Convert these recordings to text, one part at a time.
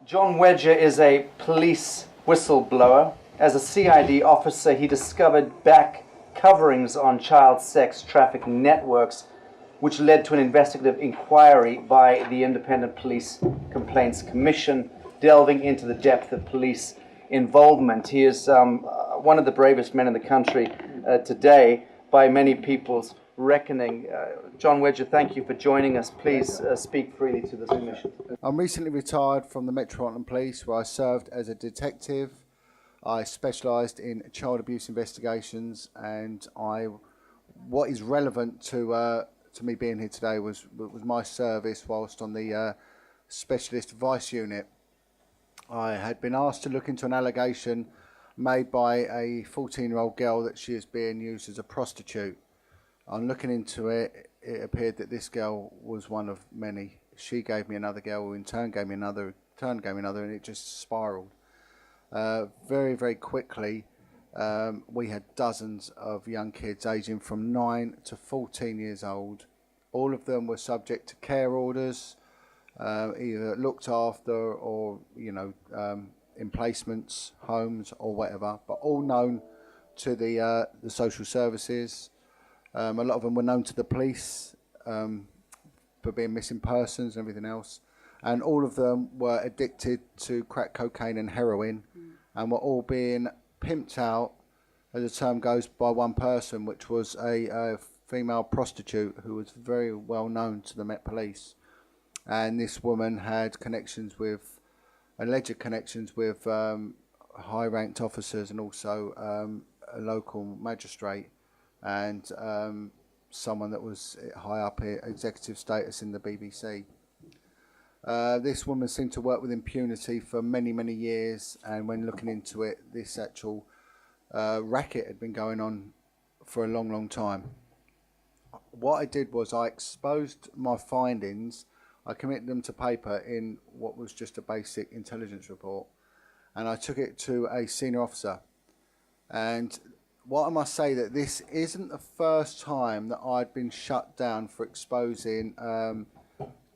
John Wedger is a police whistleblower. As a CID officer, he discovered back coverings on child sex trafficking networks, which led to an investigative inquiry by the Independent Police Complaints Commission, delving into the depth of police involvement. He is one of the bravest men in the country today, by many people's reckoning. John Wedger, thank you for joining us. Please speak freely to this commission. I'm recently retired from the Metropolitan Police, where I served as a detective. I specialised in child abuse investigations, and what is relevant to me being here today was my service whilst on the Specialist Vice Unit. I had been asked to look into an allegation made by a 14-year-old girl that she is being used as a prostitute. On looking into it, it appeared that this girl was one of many. She gave me another girl, who in turn gave me another, and it just spiralled. Very, very quickly, we had dozens of young kids aging from 9 to 14 years old. All of them were subject to care orders, either looked after or, in placements, homes or whatever, but all known to the social services. A lot of them were known to the police for being missing persons and everything else. And all of them were addicted to crack cocaine and heroin, and were all being pimped out, as the term goes, by one person, which was a female prostitute who was very well known to the Met Police. And this woman had alleged connections with high-ranked officers, and also a local magistrate, and someone that was high up in executive status in the BBC. This woman seemed to work with impunity for many, many years, and when looking into it, this actual racket had been going on for a long, long time. What I did was I exposed my findings. I committed them to paper in what was just a basic intelligence report, and I took it to a senior officer. And what I must say, that this isn't the first time that I'd been shut down for exposing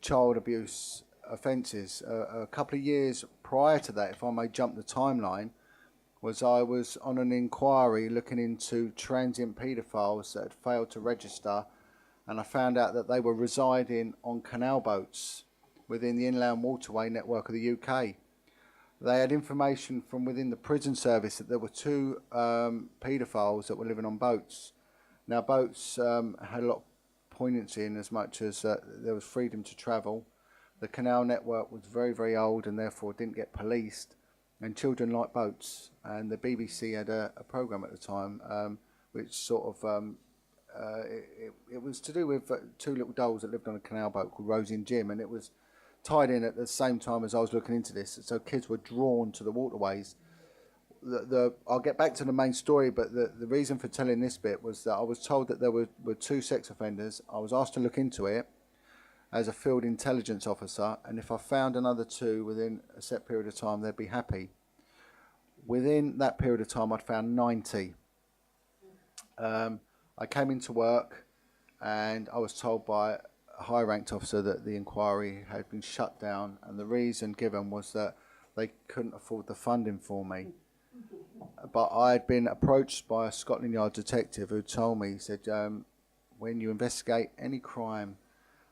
child abuse offences. A couple of years prior to that, if I may jump the timeline, I was on an inquiry looking into transient paedophiles that had failed to register, and I found out that they were residing on canal boats within the inland waterway network of the UK. They had information from within the prison service that there were two paedophiles that were living on boats. Now, boats had a lot of poignancy in as much as there was freedom to travel. The canal network was very, very old and therefore didn't get policed, and children like boats. And the BBC had a programme at the time which sort of, it was to do with two little dolls that lived on a canal boat called Rosie and Jim, and it was tied in at the same time as I was looking into this, so kids were drawn to the waterways. I'll get back to the main story, but the reason for telling this bit was that I was told that there were two sex offenders. I was asked to look into it as a field intelligence officer, and if I found another two within a set period of time, they'd be happy. Within that period of time, I'd found 90. I came into work, and I was told by a high-ranked officer that the inquiry had been shut down, and the reason given was that they couldn't afford the funding for me. But I had been approached by a Scotland Yard detective who told me, he said, when you investigate any crime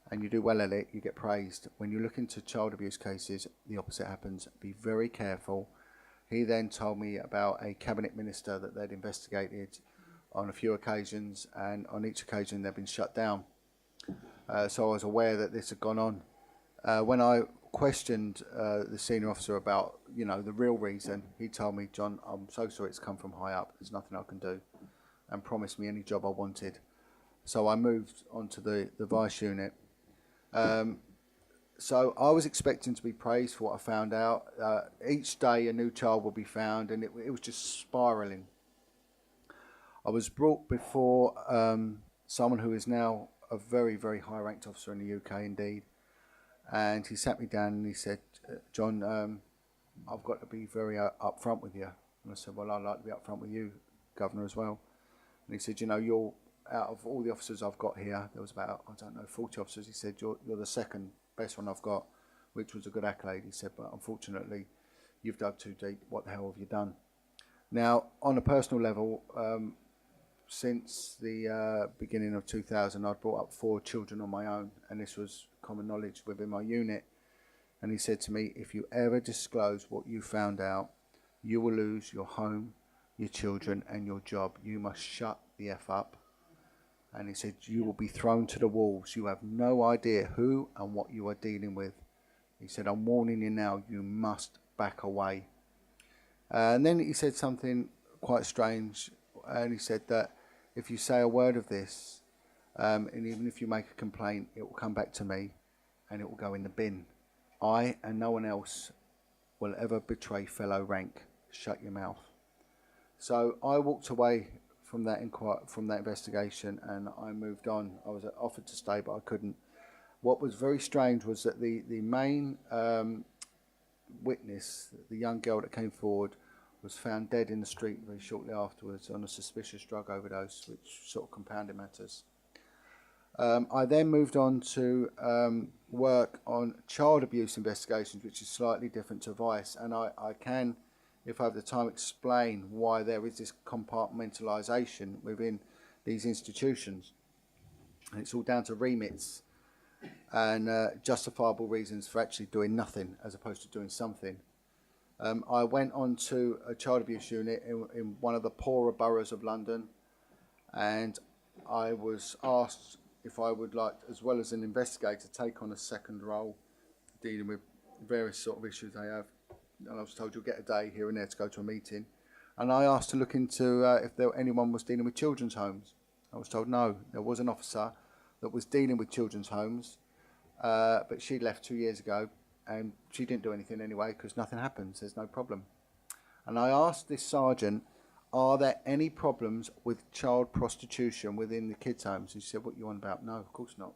and you do well at it, you get praised. When you look into child abuse cases, the opposite happens. Be very careful. He then told me about a cabinet minister that they'd investigated on a few occasions, and on each occasion they'd been shut down. So I was aware that this had gone on. When I questioned the senior officer about, the real reason, he told me, John, I'm so sorry, it's come from high up. There's nothing I can do, and promised me any job I wanted. So I moved on to the vice unit. So I was expecting to be praised for what I found out. Each day a new child will be found, and it was just spiralling. I was brought before someone who is now a very, very high-ranked officer in the UK indeed. And he sat me down and he said, John, I've got to be very upfront with you. And I said, well, I'd like to be upfront with you, Governor, as well. And he said, you're, out of all the officers I've got here, there was about, 40 officers, he said, you're the second best one I've got. which was a good accolade. He said, but unfortunately, you've dug too deep. What the hell have you done? Now, on a personal level, since the beginning of 2000, I'd brought up 4 children on my own, and this was common knowledge within my unit. And he said to me, if you ever disclose what you found out, you will lose your home, your children, and your job. You must shut the F up. And he said, you will be thrown to the wolves. You have no idea who and what you are dealing with. He said, I'm warning you now, you must back away. And then he said something quite strange, and he said that if you say a word of this, and even if you make a complaint, it will come back to me and it will go in the bin. I and no one else will ever betray fellow rank. Shut your mouth. So I walked away from that investigation, and I moved on. I was offered to stay, but I couldn't. What was very strange was that the main witness, the young girl that came forward, was found dead in the street very shortly afterwards on a suspicious drug overdose, which sort of compounded matters. I then moved on to work on child abuse investigations, which is slightly different to vice, and I can, if I have the time, explain why there is this compartmentalisation within these institutions. And it's all down to remits and justifiable reasons for actually doing nothing as opposed to doing something. I went on to a child abuse unit in one of the poorer boroughs of London, and I was asked if I would like, as well as an investigator, take on a second role dealing with various sort of issues they have. And I was told you'll get a day here and there to go to a meeting. And I asked to look into if anyone was dealing with children's homes. I was told no, there was an officer that was dealing with children's homes, but she left 2 years ago, and she didn't do anything anyway because nothing happens, there's no problem. And I asked this sergeant, are there any problems with child prostitution within the kids' homes? He said, what you on about? No, of course not.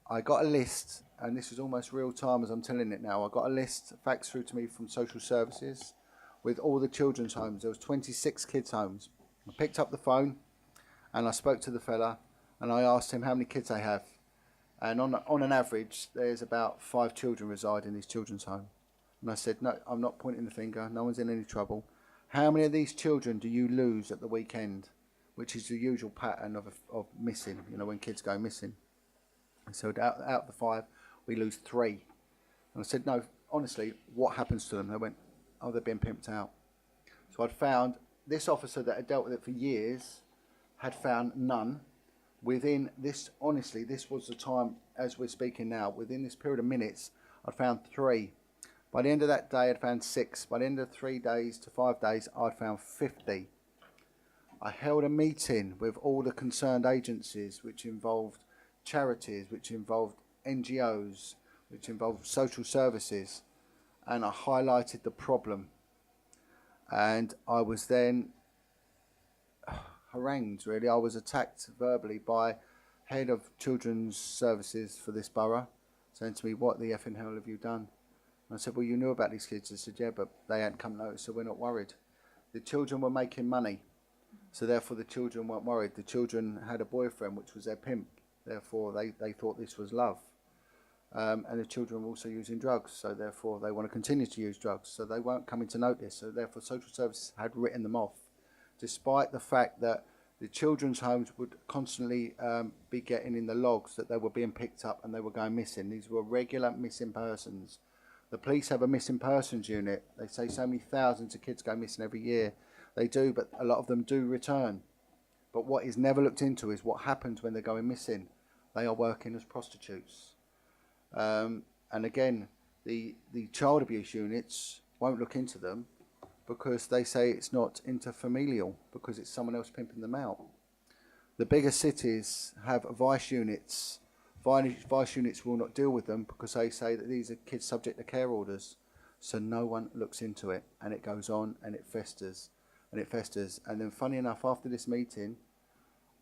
I got a list, and this is almost real time as I'm telling it now. I got a list faxed through to me from social services with all the children's homes. There was 26 kids' homes. I picked up the phone and I spoke to the fella, and I asked him how many kids they have. And on an average, there's about 5 children reside in these children's home. And I said, no, I'm not pointing the finger. No one's in any trouble. How many of these children do you lose at the weekend? Which is the usual pattern of missing, you know, when kids go missing. So out of the 5, we lose 3. And I said, no, honestly, what happens to them? They went, oh, they're being pimped out. So I'd found this officer that had dealt with it for years had found none. Within this, honestly, this was the time, as we're speaking now, within this period of minutes, I'd found 3. By the end of that day, I'd found 6. By the end of 3 days to 5 days, I'd found 50. I held a meeting with all the concerned agencies, which involved charities, which involved NGOs, which involved social services, and I highlighted the problem. And I was then harangued, really. I was attacked verbally by head of children's services for this borough, saying to me, what the effing hell have you done? And I said, well, you knew about these kids. I said, yeah, but they hadn't come notice, so we're not worried. The children were making money, so therefore the children weren't worried. The children had a boyfriend, which was their pimp. Therefore, they thought this was love. And the children were also using drugs, so therefore they want to continue to use drugs. So they weren't coming to notice, so therefore social services had written them off, despite the fact that the children's homes would constantly be getting in the logs that they were being picked up and they were going missing. These were regular missing persons. The police have a missing persons unit. They say so many thousands of kids go missing every year. They do, but a lot of them do return. But what is never looked into is what happens when they're going missing. They are working as prostitutes. And again, the child abuse units won't look into them because they say it's not interfamilial, because it's someone else pimping them out. The bigger cities have vice units. Vice units will not deal with them because they say that these are kids subject to care orders. So no one looks into it, and it goes on and it festers and it festers. And then funny enough, after this meeting,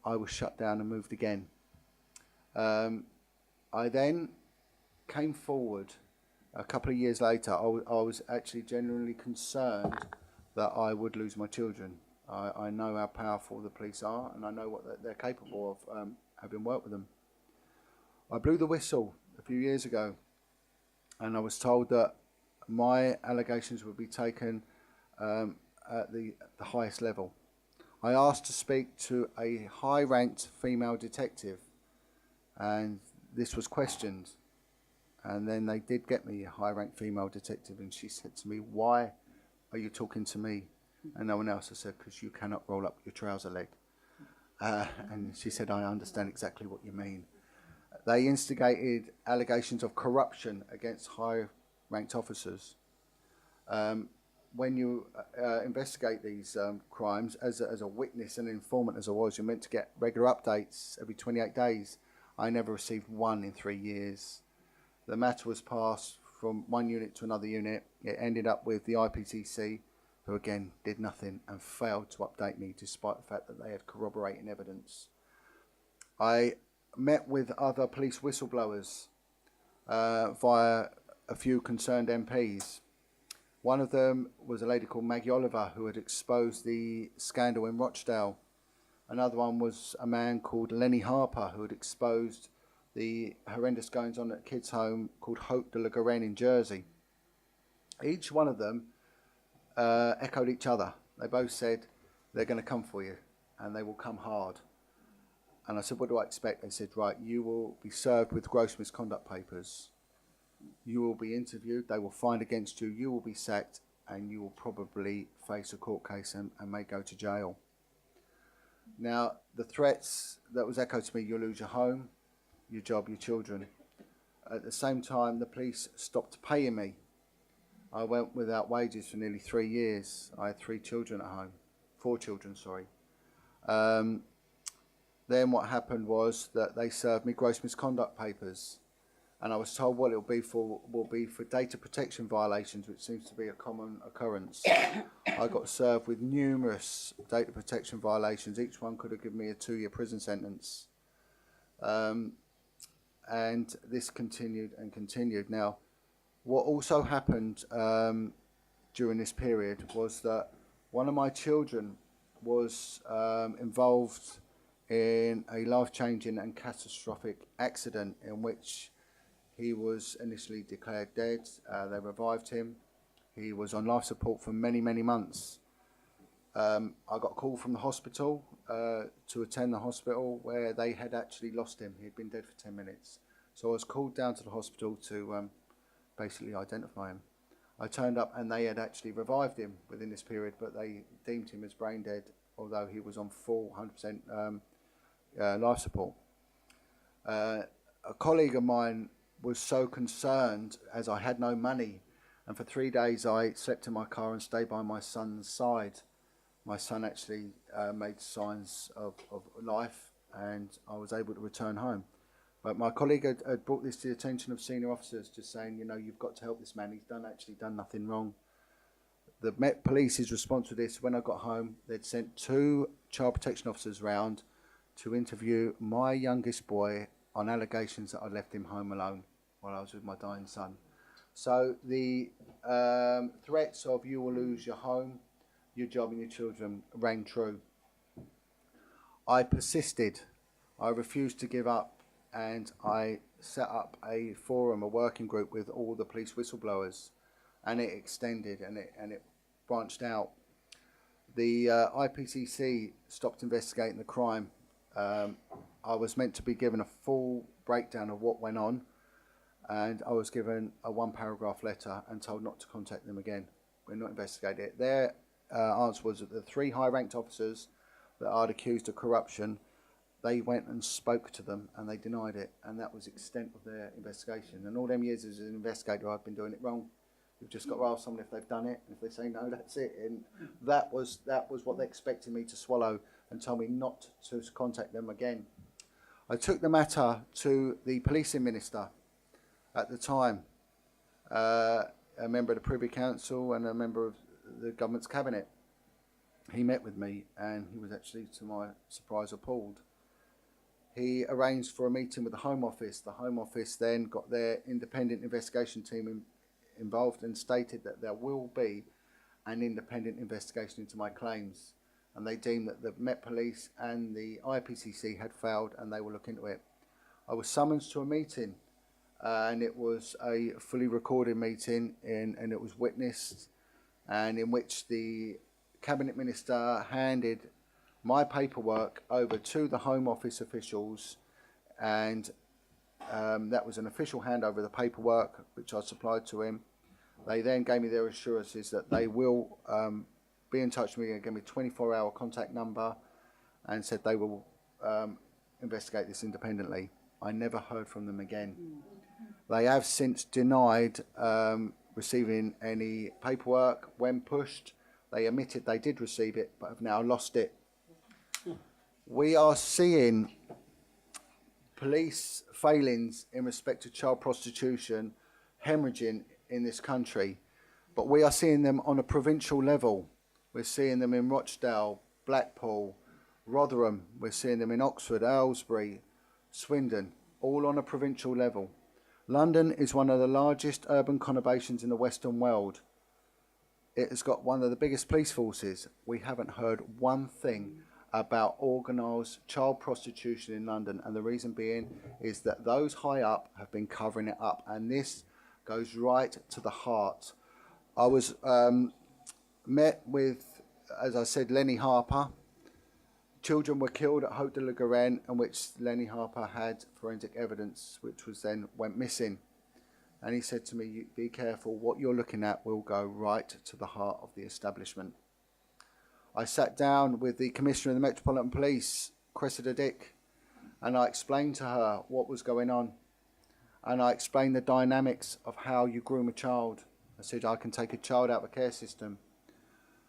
I was shut down and moved again. I then came forward a couple of years later. I was actually genuinely concerned that I would lose my children. I know how powerful the police are, and I know what they're capable of, having worked with them. I blew the whistle a few years ago, and I was told that my allegations would be taken at the highest level. I asked to speak to a high-ranked female detective, and this was questioned. And then they did get me a high-ranked female detective, and she said to me, "Why are you talking to me and no one else?" I said, "Because you cannot roll up your trouser leg." And she said, "I understand exactly what you mean." They instigated allegations of corruption against high-ranked officers. When you investigate these crimes, as a witness and informant as I was, you're meant to get regular updates every 28 days. I never received one in 3 years. The matter was passed from one unit to another unit. It ended up with the IPCC, who again did nothing and failed to update me despite the fact that they had corroborating evidence. I met with other police whistleblowers via a few concerned MPs. One of them was a lady called Maggie Oliver, who had exposed the scandal in Rochdale. Another one was a man called Lenny Harper, who had exposed the horrendous goings on at a kids' home called Hope de la Garenne in Jersey. Each one of them echoed each other. They both said, "They're going to come for you, and they will come hard." And I said, "What do I expect?" They said, "Right, you will be served with gross misconduct papers. You will be interviewed, they will find against you, you will be sacked, and you will probably face a court case and may go to jail." Now, the threats that was echoed to me: you'll lose your home, your job, your children. At the same time, the police stopped paying me. I went without wages for nearly 3 years. I had 3 children at home, 4 children, sorry. Then what happened was that they served me gross misconduct papers, and I was told what it will be for data protection violations, which seems to be a common occurrence. I got served with numerous data protection violations. Each one could have given me a 2-year prison sentence. And this continued and continued. Now, what also happened during this period was that one of my children was involved in a life-changing and catastrophic accident in which he was initially declared dead. They revived him. He was on life support for many, many months. I got a call from the hospital to attend the hospital where they had actually lost him. He'd been dead for 10 minutes. So I was called down to the hospital to basically identify him. I turned up and they had actually revived him within this period, but they deemed him as brain dead, although he was on full 100% life support. A colleague of mine was so concerned, as I had no money, and for 3 days I slept in my car and stayed by my son's side. My son actually made signs of life, and I was able to return home. But my colleague had brought this to the attention of senior officers, just saying, you know, you've got to help this man. He's actually done nothing wrong. The Met Police's response to this: when I got home, they'd sent 2 child protection officers round to interview my youngest boy on allegations that I left him home alone while I was with my dying son. So the threats of "you will lose your home, your job and your children" rang true. I persisted. I refused to give up, and I set up a forum, a working group with all the police whistleblowers, and it extended and it branched out. The IPCC stopped investigating the crime. I was meant to be given a full breakdown of what went on, and I was given a 1-paragraph letter and told not to contact them again. We're not investigating it. Their answer was that the 3 high-ranked officers that I'd accused of corruption, they went and spoke to them and they denied it, and that was the extent of their investigation. And all them years as an investigator, I've been doing it wrong. We've just got to ask someone if they've done it, and if they say no, that's it. And that was what they expected me to swallow, and told me not to contact them again. I took the matter to the policing minister at the time, a member of the Privy Council and a member of the government's cabinet. He met with me, and he was actually, to my surprise, appalled. He arranged for a meeting with the Home Office. The Home Office then got their independent investigation team involved and stated that there will be an independent investigation into my claims, and they deemed that the Met Police and the IPCC had failed and they will look into it. I was summoned to a meeting and it was a fully recorded meeting, and it was witnessed, and in which the Cabinet Minister handed my paperwork over to the Home Office officials, and that was an official handover of the paperwork which I supplied to him. They then gave me their assurances that they will be in touch with me and give me a 24-hour contact number, and said they will investigate this independently. I never heard from them again. They have since denied receiving any paperwork. When pushed, they admitted they did receive it, but have now lost it. We are seeing police failings in respect to child prostitution hemorrhaging in this country, but we are seeing them on a provincial level. We're seeing them in Rochdale, Blackpool, Rotherham. We're seeing them in Oxford, Aylesbury, Swindon, all on a provincial level. London is one of the largest urban conurbations in the Western world. It has got one of the biggest police forces. We haven't heard one thing about organised child prostitution in London, and the reason being is that those high up have been covering it up, and this goes right to the heart. I was met with, as I said, Lenny Harper. Children were killed at Haute de la Garenne, in which Lenny Harper had forensic evidence, which was then went missing. And he said to me, "Be careful, what you're looking at will go right to the heart of the establishment." I sat down with the Commissioner of the Metropolitan Police, Cressida Dick, and I explained to her what was going on. And I explained the dynamics of how you groom a child. I said, I can take a child out of a care system.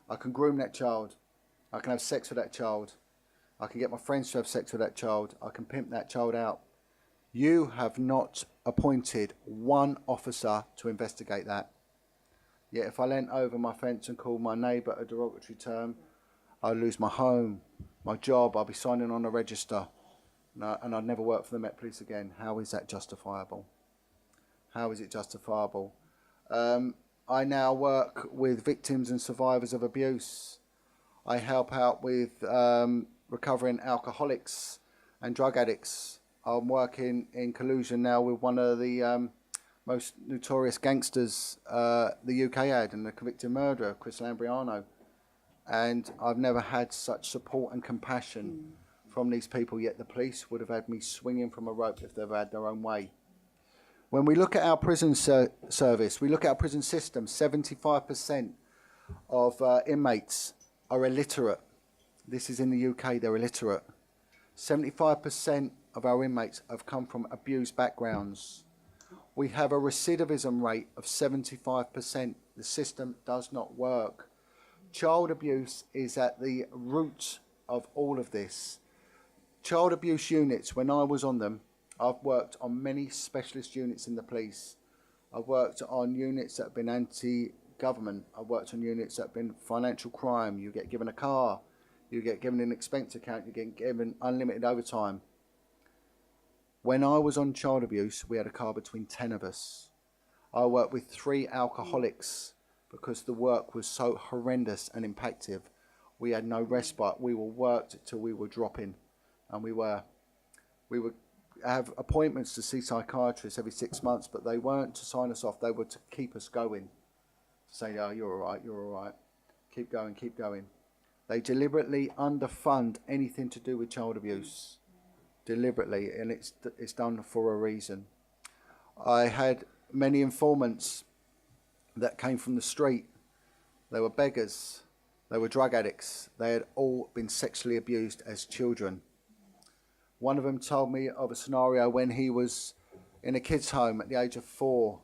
I can groom that child. I can have sex with that child. I can get my friends to have sex with that child. I can pimp that child out. You have not appointed one officer to investigate that. Yet if I leant over my fence and called my neighbour a derogatory term, I'd lose my home, my job, I'd be signing on a register, and I'd never work for the Met Police again. How is that justifiable? How is it justifiable? I now work with victims and survivors of abuse. I help out with recovering alcoholics and drug addicts. I'm working in collusion now with one of the most notorious gangsters the UK had, and the convicted murderer, Chris Lambriano. And I've never had such support and compassion from these people, yet the police would have had me swinging from a rope if they've had their own way. When we look at our prison service, we look at our prison system, 75% of inmates are illiterate. This is in the UK, they're illiterate. 75% of our inmates have come from abused backgrounds. We have a recidivism rate of 75%. The system does not work. Child abuse is at the root of all of this. Child abuse units, when I was on them, I've worked on many specialist units in the police. I've worked on units that have been anti-government. I've worked on units that have been financial crime. You get given a car, you get given an expense account, you get given unlimited overtime. When I was on child abuse, we had a car between 10 of us. I worked with 3 alcoholics because the work was so horrendous and impactful. We had no respite. We were worked till we were dropping, and we would have appointments to see psychiatrists every 6 months, but they weren't to sign us off. They were to keep us going, to say, "Oh, you're all right, you're all right. Keep going, keep going." They deliberately underfund anything to do with child abuse, deliberately, and it's done for a reason. I had many informants that came from the street. They were beggars, they were drug addicts, they had all been sexually abused as children. One of them told me of a scenario when he was in a kids' home at the age of 4,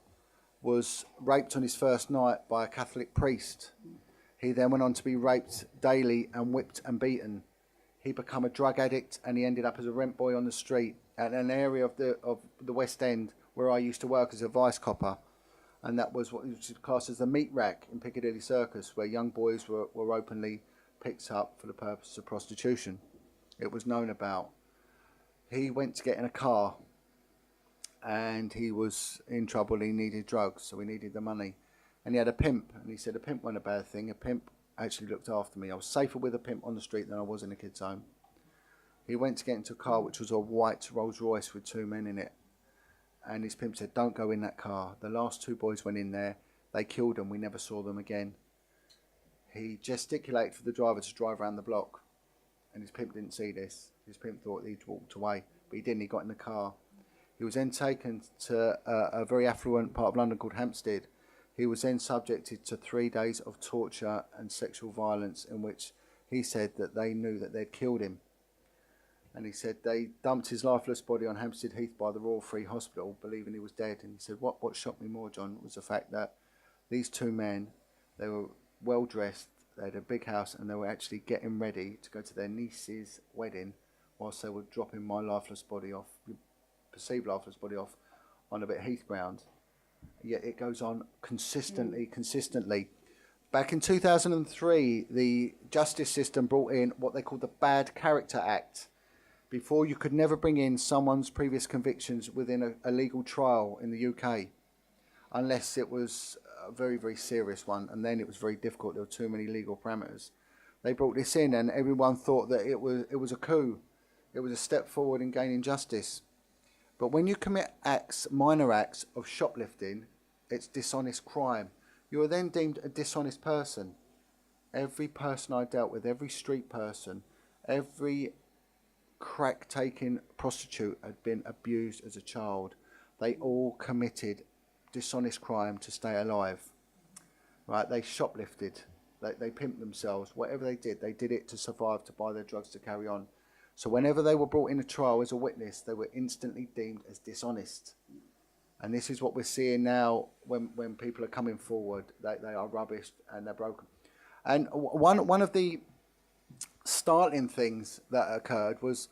was raped on his first night by a Catholic priest. He then went on to be raped daily and whipped and beaten. He became a drug addict, and he ended up as a rent boy on the street at an area of the West End where I used to work as a vice copper. And that was what was classed as the meat rack in Piccadilly Circus, where young boys were openly picked up for the purpose of prostitution. It was known about. He went to get in a car, and he was in trouble. He needed drugs, so he needed the money. And he had a pimp, and he said a pimp wasn't a bad thing. A pimp actually looked after me. I was safer with a pimp on the street than I was in a kid's home. He went to get into a car which was a white Rolls Royce with 2 men in it. and his pimp said, "Don't go in that car." The last two boys went in there. They killed them. We never saw them again. He gesticulated for the driver to drive around the block, and his pimp didn't see this. His pimp thought he'd walked away, but he didn't. He got in the car. He was then taken to a very affluent part of London called Hampstead. He was then subjected to 3 days of torture and sexual violence, in which he said that they knew that they'd killed him. And he said they dumped his lifeless body on Hampstead Heath by the Royal Free Hospital, believing he was dead. And he said, what shocked me more, John, was the fact that these two men, they were well dressed, they had a big house, and they were actually getting ready to go to their niece's wedding whilst they were dropping my lifeless body off, perceived lifeless body off, on a bit of heath ground. Yet it goes on consistently. Back in 2003, the justice system brought in what they called the Bad Character Act. Before, you could never bring in someone's previous convictions within a legal trial in the UK, unless it was a very, very serious one, and then it was very difficult. There were too many legal parameters. They brought this in, and everyone thought that it was a coup. It was a step forward in gaining justice. But when you commit minor acts of shoplifting, it's dishonest crime. You are then deemed a dishonest person. Every person I dealt with, every street person, every crack-taking prostitute had been abused as a child. They all committed dishonest crime to stay alive. Right? They shoplifted. They pimped themselves. Whatever they did it to survive, to buy their drugs, to carry on. So whenever they were brought in a trial as a witness, they were instantly deemed as dishonest. And this is what we're seeing now when people are coming forward. They are rubbish and they're broken. And one of the startling things that occurred was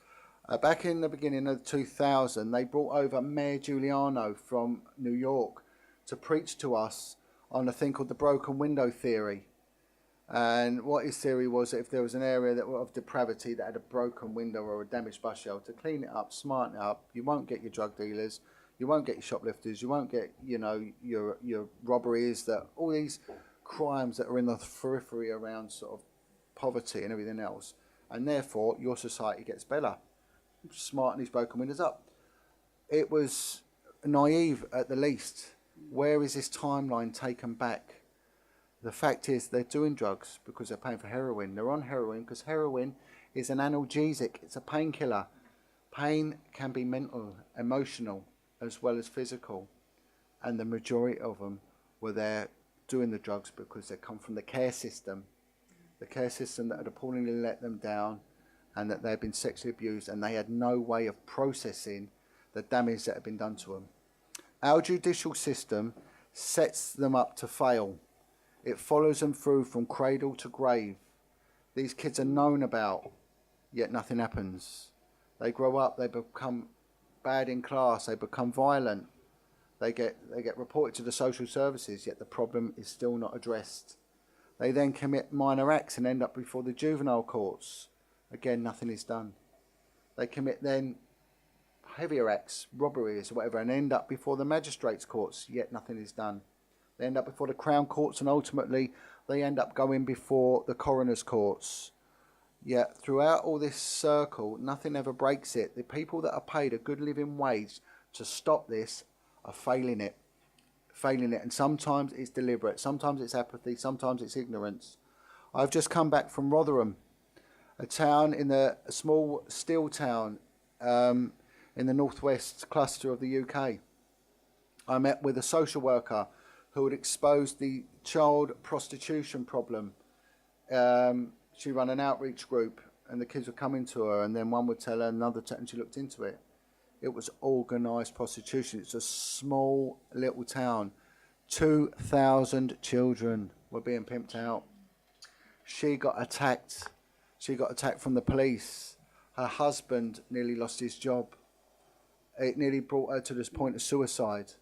back in the beginning of 2000, they brought over Mayor Giuliano from New York to preach to us on a thing called the broken window theory. And what his theory was that if there was an area that of depravity that had a broken window or a damaged bus shelter, clean it up, smarten it up. You won't get your drug dealers, you won't get your shoplifters, you won't get, your robberies, that all these crimes that are in the periphery around sort of poverty and everything else. And therefore, your society gets better. Smarten these broken windows up. It was naive at the least. Where is this timeline taken back? The fact is they're doing drugs because they're paying for heroin. They're on heroin because heroin is an analgesic. It's a painkiller. Pain can be mental, emotional, as well as physical. And the majority of them were there doing the drugs because they come from the care system. The care system that had appallingly let them down, and that they had been sexually abused, and they had no way of processing the damage that had been done to them. Our judicial system sets them up to fail. It follows them through from cradle to grave. These kids are known about, yet nothing happens. They grow up, they become bad in class, they become violent. They get reported to the social services, yet the problem is still not addressed. They then commit minor acts and end up before the juvenile courts. Again, nothing is done. They commit then heavier acts, robberies, or whatever, and end up before the magistrates' courts, yet nothing is done. They end up before the Crown Courts, and ultimately they end up going before the coroner's courts. Yet throughout all this circle, nothing ever breaks it. The people that are paid a good living wage to stop this are failing it. And sometimes it's deliberate, sometimes it's apathy, sometimes it's ignorance. I've just come back from Rotherham, a town a small steel town in the northwest cluster of the UK. I met with a social worker who had exposed the child prostitution problem. She ran an outreach group, and the kids would come into her, and then one would tell her, another, and she looked into it. It was organised prostitution. It's a small little town. 2,000 children were being pimped out. She got attacked. She got attacked from the police. Her husband nearly lost his job. It nearly brought her to this point of suicide.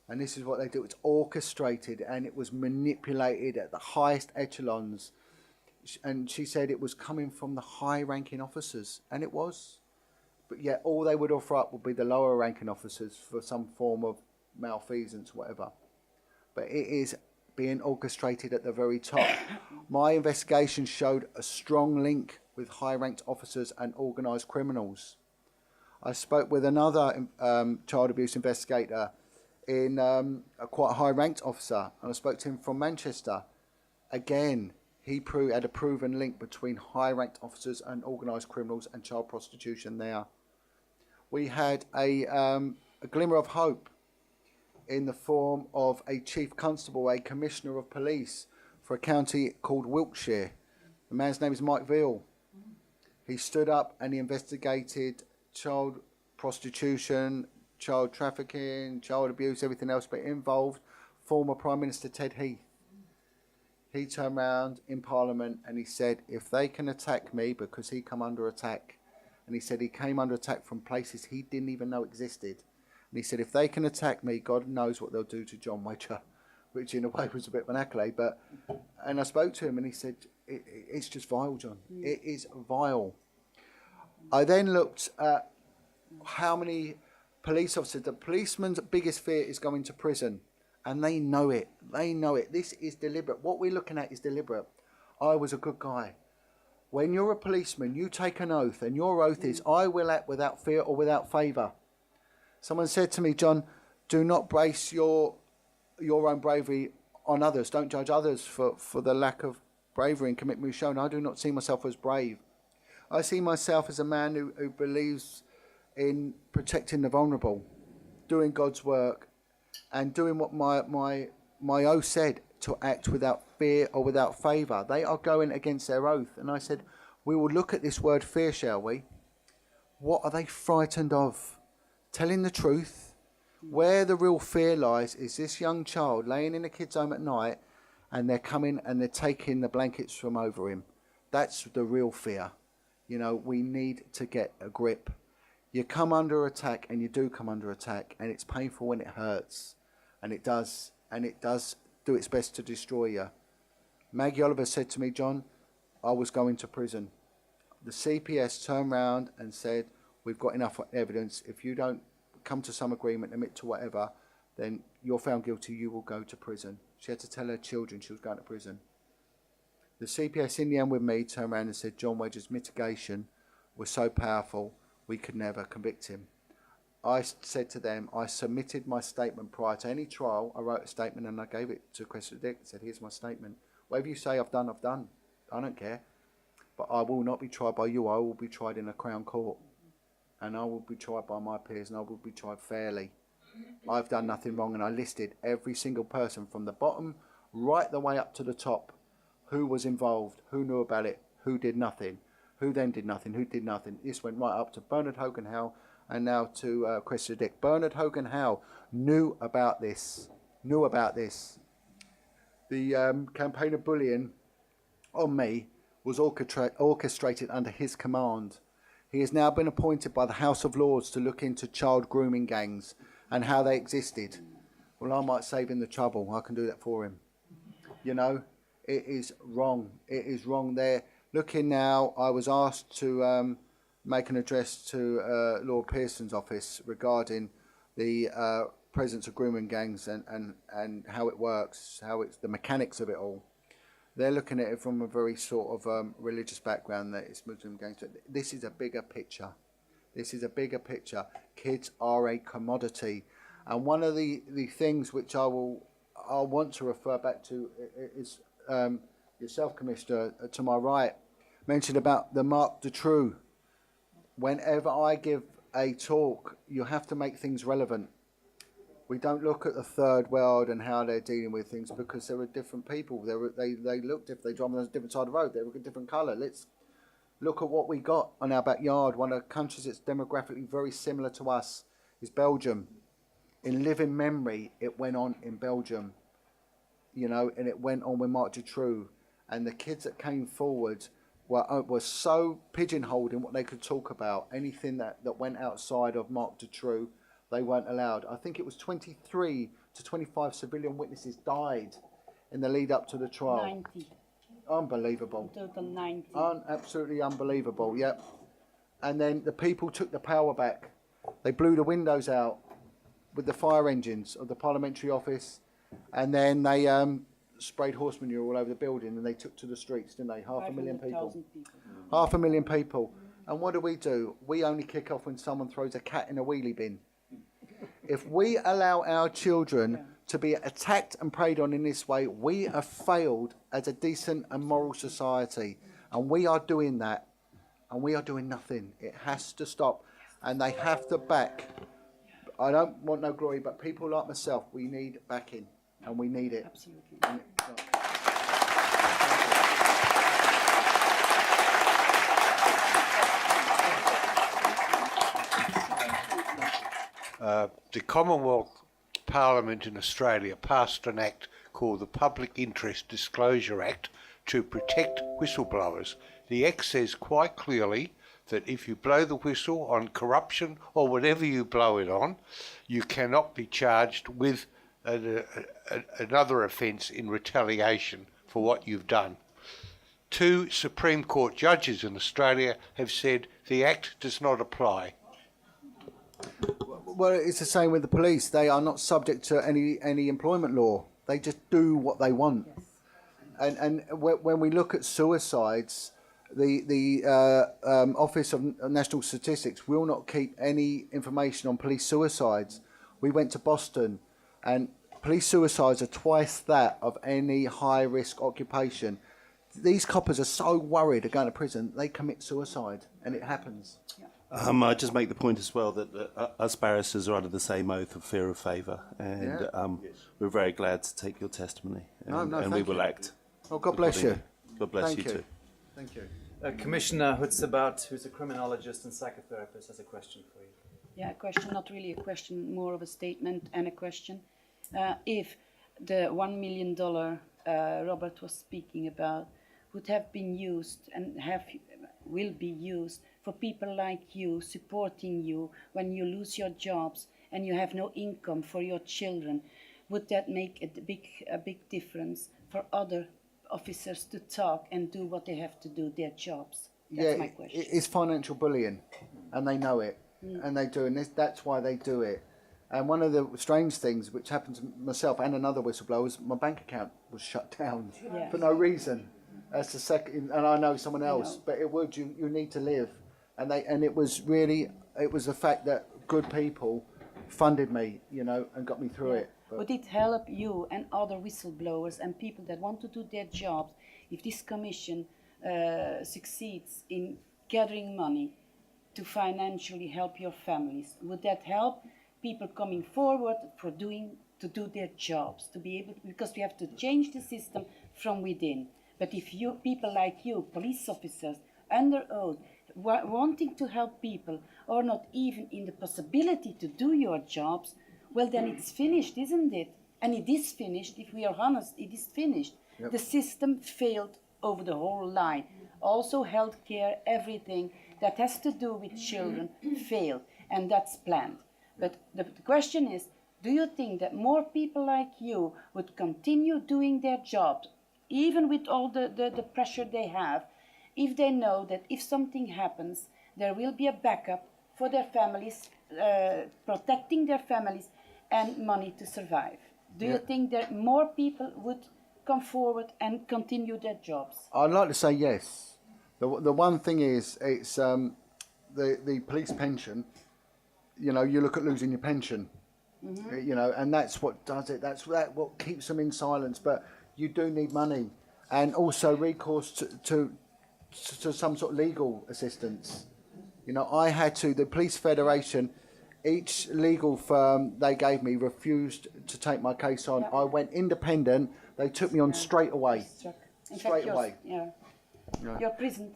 And this is what they do. It's orchestrated, and it was manipulated at the highest echelons. And she said it was coming from the high-ranking officers, and it was. But yet all they would offer up would be the lower-ranking officers for some form of malfeasance, whatever. But it is being orchestrated at the very top. My investigation showed a strong link with high-ranked officers and organised criminals. I spoke with another child abuse investigator in a quite high-ranked officer, and I spoke to him from Manchester. Again, he had a proven link between high-ranked officers and organised criminals and child prostitution there. We had a glimmer of hope in the form of a chief constable, a commissioner of police for a county called Wiltshire. The man's name is Mike Veal. He stood up and he investigated child prostitution, child trafficking, child abuse, everything else, but it involved former Prime Minister Ted Heath. He turned around in Parliament and he said, if they can attack me, because he come under attack, and he said he came under attack from places he didn't even know existed. And he said, if they can attack me, God knows what they'll do to John Wedger, which in a way was a bit of an accolade. And I spoke to him and he said, it's just vile, John. It is vile. I then looked at how many police officers, the policeman's biggest fear is going to prison. And they know it. They know it. This is deliberate. What we're looking at is deliberate. I was a good guy. When you're a policeman, you take an oath, and your oath is, I will act without fear or without favour. Someone said to me, John, do not base your own bravery on others. Don't judge others for the lack of bravery and commitment shown. I do not see myself as brave. I see myself as a man who believes in protecting the vulnerable, doing God's work, and doing what my oath said, to act without fear or without favour. They are going against their oath. And I said, we will look at this word fear, shall we? What are they frightened of? Telling the truth. Where the real fear lies is this young child laying in a kid's home at night, and they're coming and they're taking the blankets from over him. That's the real fear. You know, we need to get a grip. You come under attack, and you do come under attack, and it's painful when it hurts, and it does do its best to destroy you. Maggie Oliver said to me, John, I was going to prison. The CPS turned round and said, we've got enough evidence. If you don't come to some agreement, admit to whatever, then you're found guilty, you will go to prison. She had to tell her children she was going to prison. The CPS in the end with me turned around and said John Wedger's mitigation was so powerful we could never convict him. I said to them, I submitted my statement prior to any trial. I wrote a statement and I gave it to Cressida Dick and said, here's my statement. Whatever you say I've done, I've done. I don't care. But I will not be tried by you. I will be tried in a Crown Court. And I will be tried by my peers, and I will be tried fairly. I've done nothing wrong, and I listed every single person from the bottom right the way up to the top. Who was involved, who knew about it, who did nothing, who then did nothing, who did nothing. This went right up to Bernard Hogan-Howe and now to Cressida Dick. Bernard Hogan-Howe knew about this. The campaign of bullying on me was orchestrated under his command. He has now been appointed by the House of Lords to look into child grooming gangs and how they existed. Well, I might save him the trouble. I can do that for him. You know, it is wrong. It is wrong there. Looking now, I was asked to make an address to Lord Pearson's office regarding the presence of grooming gangs and how it works, how it's the mechanics of it all. They're looking at it from a very sort of religious background, that it's Muslim gangs. This is a bigger picture. This is a bigger picture. Kids are a commodity. And one of the things which I want to refer back to is yourself, Commissioner, to my right, mentioned about the Marc Dutroux. Whenever I give a talk, you have to make things relevant. We don't look at the third world and how they're dealing with things, because there are different people. They look different. They drive on a different side of the road. They look a different colour. Let's look at what we got on our backyard. One of the countries that's demographically very similar to us is Belgium. In living memory, it went on in Belgium, you know, and it went on with Marc Dutroux. And the kids that came forward were so pigeonholed in what they could talk about. Anything that went outside of Marc Dutroux, they weren't allowed. I think it was 23 to 25 civilian witnesses died in the lead up to the trial. 90. Unbelievable. Total 90. Absolutely unbelievable, yep. And then the people took the power back. They blew the windows out with the fire engines of the parliamentary office, and then they sprayed horse manure all over the building, and they took to the streets, didn't they? 500,000 people. 500,000 people. And what do? We only kick off when someone throws a cat in a wheelie bin. If we allow our children to be attacked and preyed on in this way, we have failed as a decent and moral society. And we are doing that. And we are doing nothing. It has to stop. And they have to back. I don't want no glory, but people like myself, we need backing. And we need it. Absolutely. The Commonwealth Parliament in Australia passed an act called the Public Interest Disclosure Act to protect whistleblowers. The act says quite clearly that if you blow the whistle on corruption or whatever you blow it on, you cannot be charged with another offence in retaliation for what you've done. 2 Supreme Court judges in Australia have said the act does not apply. Well, it's the same with the police. They are not subject to any employment law. They just do what they want. Yes. And when we look at suicides, the Office of National Statistics will not keep any information on police suicides. We went to Boston, and police suicides are twice that of any high-risk occupation. These coppers are so worried of going to prison, they commit suicide, and it happens. Yeah. I just make the point as well that us barristers are under the same oath of fear of favour, and we're very glad to take your testimony, and we will act. Oh, God bless you. God bless you too. Thank you. Commissioner Hutzabat, who's a criminologist and psychotherapist, has a question for you. Yeah, a question, not really a question, more of a statement and a question. If the $1 million Robert was speaking about would have been used and will be used for people like you, supporting you when you lose your jobs and you have no income for your children, would that make a big difference for other officers to talk and do what they have to do, their jobs? That's my question. It's financial bullying, and they know it, and they do, and that's why they do it. And one of the strange things which happened to myself and another whistleblower was my bank account was shut down for no reason. That's the second, and I know someone else, but it would. You need to live, and it was the fact that good people funded me, and got me through it. But would it help you and other whistleblowers and people that want to do their jobs if this commission succeeds in gathering money to financially help your families? Would that help people coming forward to do their jobs, to be able, because we have to change the system from within. But if people like you, police officers, under oath, wanting to help people, or not even in the possibility to do your jobs, well, then it's finished, isn't it? And it is finished, if we are honest, it is finished. Yep. The system failed over the whole line. Also healthcare, everything that has to do with children failed, and that's planned. But the question is, do you think that more people like you would continue doing their jobs, even with all the pressure they have, if they know that if something happens, there will be a backup for their families, protecting their families, and money to survive? Do you think that more people would come forward and continue their jobs? I'd like to say yes. The one thing is, it's the police pension. You look at losing your pension. And that's what does it. That's what keeps them in silence. But you do need money, and also recourse to some sort of legal assistance. I had to. The Police Federation, each legal firm they gave me refused to take my case on. I went independent. They took me on straight away. Straight away. You're prisoned.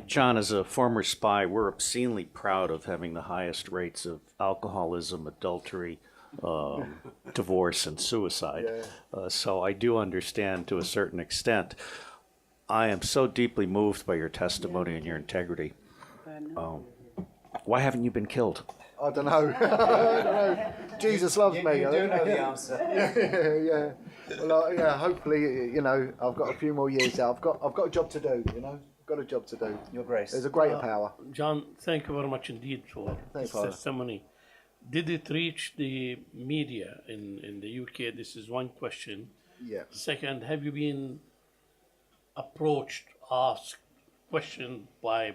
John, as a former spy, we're obscenely proud of having the highest rates of alcoholism, adultery, divorce, and suicide. So I do understand to a certain extent. I am so deeply moved by your testimony and your integrity. Why haven't you been killed? I don't know. I don't know. Jesus loves me. You do know the answer. Yeah. Well, hopefully, I've got a few more years out. I've got a job to do. Got a job to do. Your Grace. There's a greater power. John, thank you very much indeed for this testimony. Did it reach the media in the UK? This is one question. Yeah. Second, have you been approached, asked questioned by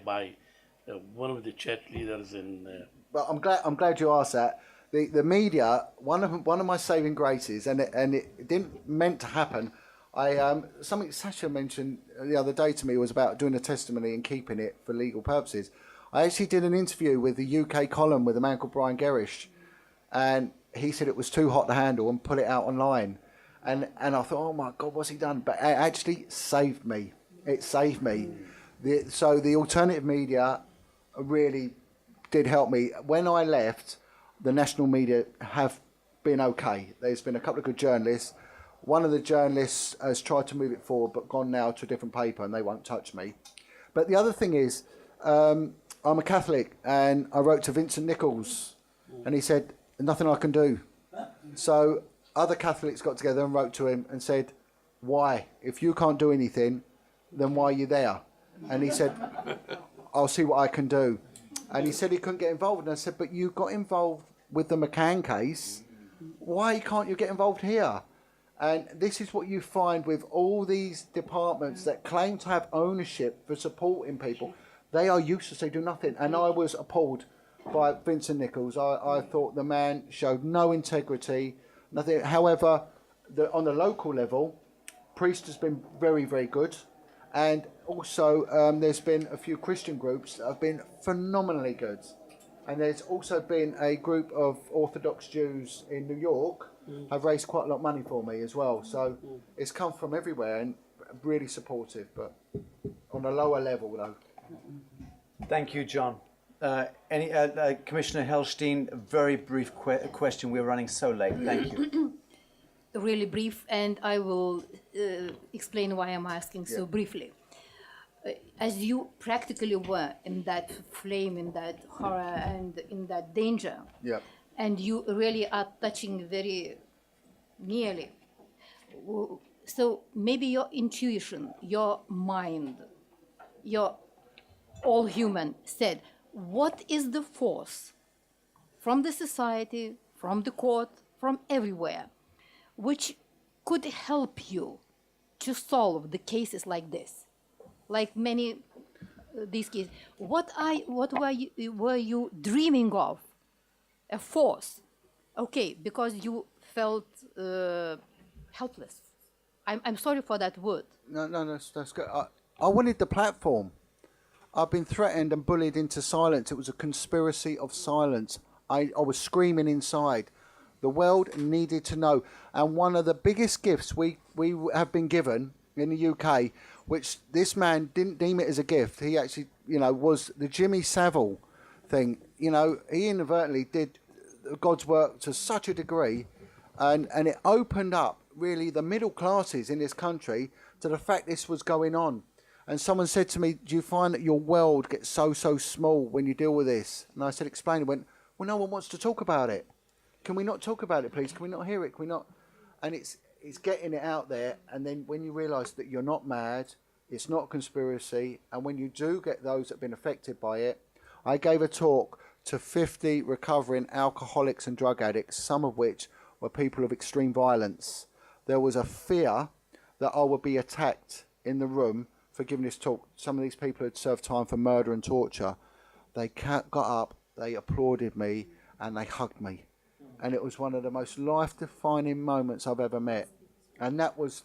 one of the church leaders in. But I'm glad you asked that. The media, one of my saving graces, and it didn't meant to happen. Something Sasha mentioned the other day to me was about doing a testimony and keeping it for legal purposes. I actually did an interview with the UK column with a man called Brian Gerrish, and he said it was too hot to handle and put it out online. And I thought, oh my God, what's he done? But it actually saved me. It saved me. So the alternative media really did help me. When I left, the national media have been okay. There's been a couple of good journalists. One of the journalists has tried to move it forward, but gone now to a different paper, and they won't touch me. But the other thing is, I'm a Catholic, and I wrote to Vincent Nichols, and he said, nothing I can do. So other Catholics got together and wrote to him and said, why? If you can't do anything, then why are you there? And he said, I'll see what I can do. And he said he couldn't get involved. And I said, but you got involved with the McCann case. Why can't you get involved here? And this is what you find with all these departments that claim to have ownership for supporting people. They are useless. They do nothing. And I was appalled by Vincent Nichols. I thought the man showed no integrity, nothing. However, on the local level, Priest has been very, very good. And also, there's been a few Christian groups that have been phenomenally good. And there's also been a group of Orthodox Jews in New York have raised quite a lot of money for me as well. So it's come from everywhere and really supportive, but on a lower level though. Thank you, John. Commissioner Helstein, a very brief question. We're running so late. Thank you. Really brief, and I will explain why I'm asking so briefly. As you practically were in that flame, in that horror, and in that danger, and you really are touching very nearly. So maybe your intuition, your mind, your all human said, what is the force from the society, from the court, from everywhere, which could help you to solve the cases like this, like many these cases? What were you dreaming of? A force, okay, because you felt helpless. I'm sorry for that word. No, that's good. I wanted the platform. I've been threatened and bullied into silence. It was a conspiracy of silence. I was screaming inside. The world needed to know. And one of the biggest gifts we have been given in the UK, which this man didn't deem it as a gift. He actually, was the Jimmy Savile thing. He inadvertently did God's work to such a degree, and it opened up really the middle classes in this country to the fact this was going on. And someone said to me, do you find that your world gets so small when you deal with this? And I said, explain. He went, well, no one wants to talk about it. Can we not talk about it, please? Can we not hear it? Can we not? And it's getting it out there. And then when you realise that you're not mad, it's not a conspiracy. And when you do get those that have been affected by it, I gave a talk to 50 recovering alcoholics and drug addicts, some of which were people of extreme violence. There was a fear that I would be attacked in the room for giving this talk. Some of these people had served time for murder and torture. They got up, they applauded me, and they hugged me. And it was one of the most life-defining moments I've ever met. And that was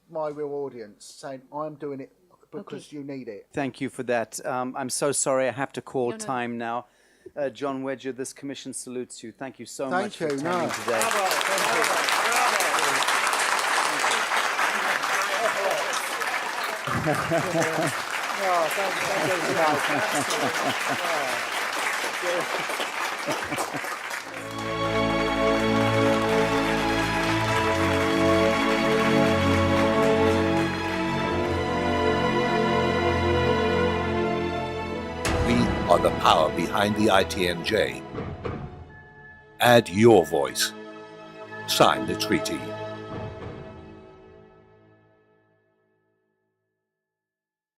my real audience, saying, I'm doing it because you need it. Thank you for that. I'm so sorry. I have to call time now. John Wedger, this commission salutes you. Thank you so much for attending today. Are the power behind the ITNJ. Add your voice. Sign the treaty.